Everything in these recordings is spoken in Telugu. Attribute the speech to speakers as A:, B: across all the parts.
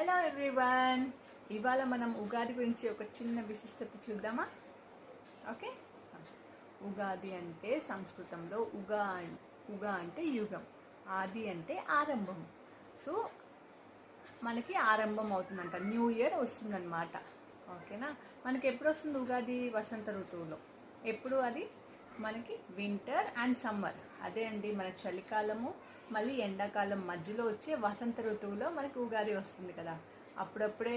A: హలో ఎవ్రీవన్, ఇవాళ మనం ఉగాది గురించి ఒక చిన్న విశిష్టత చూద్దామా? ఓకే. ఉగాది అంటే సంస్కృతంలో ఉగా అంటే యుగం, ఆది అంటే ఆరంభం. సో మనకి ఆరంభం అవుతుందంట, న్యూ ఇయర్ వస్తుందన్నమాట. ఓకేనా? మనకి ఎప్పుడు వస్తుంది ఉగాది? వసంత ఋతువులో. ఎప్పుడు అది? మనకి వింటర్ అండ్ సమ్మర్. అదే అండి, మన చలికాలము మళ్ళీ ఎండాకాలం మధ్యలో వచ్చే వసంత ఋతువులో మనకి ఉగాది వస్తుంది కదా. అప్పుడప్పుడే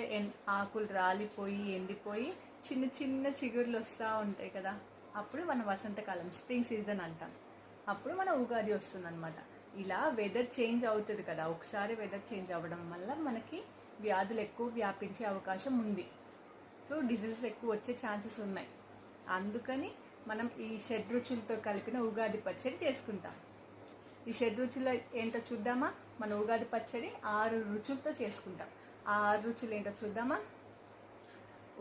A: ఆకులు రాలిపోయి ఎండిపోయి చిన్న చిన్న చిగుర్లు వస్తూ ఉంటాయి కదా. అప్పుడు మన వసంతకాలం, స్ప్రింగ్ సీజన్ అంటాం. అప్పుడు మన ఉగాది వస్తుందన్నమాట. ఇలా వెదర్ చేంజ్ అవుతుంది కదా, ఒకసారి వెదర్ చేంజ్ అవ్వడం వల్ల మనకి వ్యాధులు ఎక్కువ వ్యాపించే అవకాశం ఉంది. సో డిసీజెస్ ఎక్కువ వచ్చే ఛాన్సెస్ ఉన్నాయి. అందుకని మనం ఈ షడ్రుచులతో కలిపిన ఉగాది పచ్చడి చేసుకుంటాం. ఈ షడ్రుచులు ఏంటో చూద్దామా? మన ఉగాది పచ్చడి 6 రుచులతో చేసుకుంటాం. ఆ 6 రుచులు ఏంటో చూద్దామా?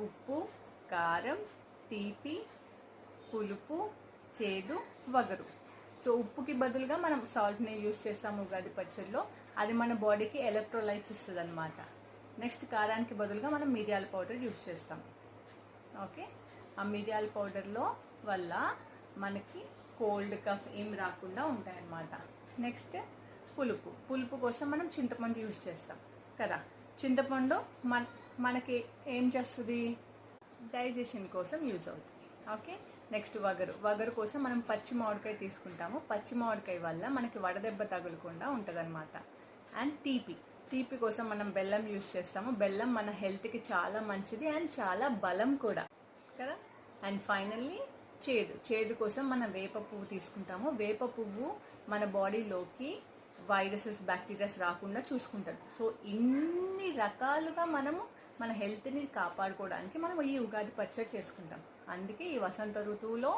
A: ఉప్పు, కారం, తీపి, పులుపు, చేదు, వగరు. సో ఉప్పుకి బదులుగా మనం సాల్ట్ని యూస్ చేస్తాము ఉగాది పచ్చడిలో. అది మన బాడీకి ఎలక్ట్రోలైట్స్ ఇస్తుంది అనమాట. నెక్స్ట్ కారానికి బదులుగా మనం మిరియాల పౌడర్ యూస్ చేస్తాం. ఓకే. ఆ మిరియాల పౌడర్లో వల్ల మనకి కోల్డ్ కఫ్ ఏం రాకుండా ఉంటాయన్నమాట. నెక్స్ట్ పులుపు కోసం మనం చింతపండు యూస్ చేస్తాం కదా. చింతపండు మనకి ఏం చేస్తుంది? డైజెషన్ కోసం యూజ్ అవుతుంది. ఓకే. నెక్స్ట్ వగరు కోసం మనం పచ్చి మామిడికాయ తీసుకుంటాము. పచ్చి మామిడికాయ వల్ల మనకి వడదెబ్బ తగులకుండా ఉంటుందన్నమాట. అండ్ తీపి కోసం మనం బెల్లం యూస్ చేస్తాము. బెల్లం మన హెల్త్కి చాలా మంచిది అండ్ చాలా బలం కూడా కదా. అండ్ ఫైనల్లీ చేదు కోసం మనం వేప పువ్వు తీసుకుంటాము. వేప పువ్వు మన బాడీలోకి వైరసెస్, బ్యాక్టీరియాస్ రాకుండా చూసుకుంటారు. సో ఇన్ని రకాలుగా మనము మన హెల్త్ని కాపాడుకోవడానికి మనం ఈ ఉగాది పచ్చడి చేసుకుంటాం. అందుకే ఈ వసంత ఋతువులో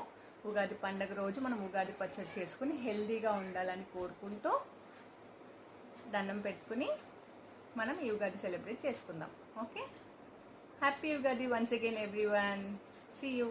A: ఉగాది పండుగ రోజు మనం ఉగాది పచ్చడి చేసుకుని హెల్తీగా ఉండాలని కోరుకుంటూ దండం పెట్టుకుని మనం ఈ ఉగాది సెలబ్రేట్ చేసుకుందాం. Okay. Happy Ugadi once again everyone. See you.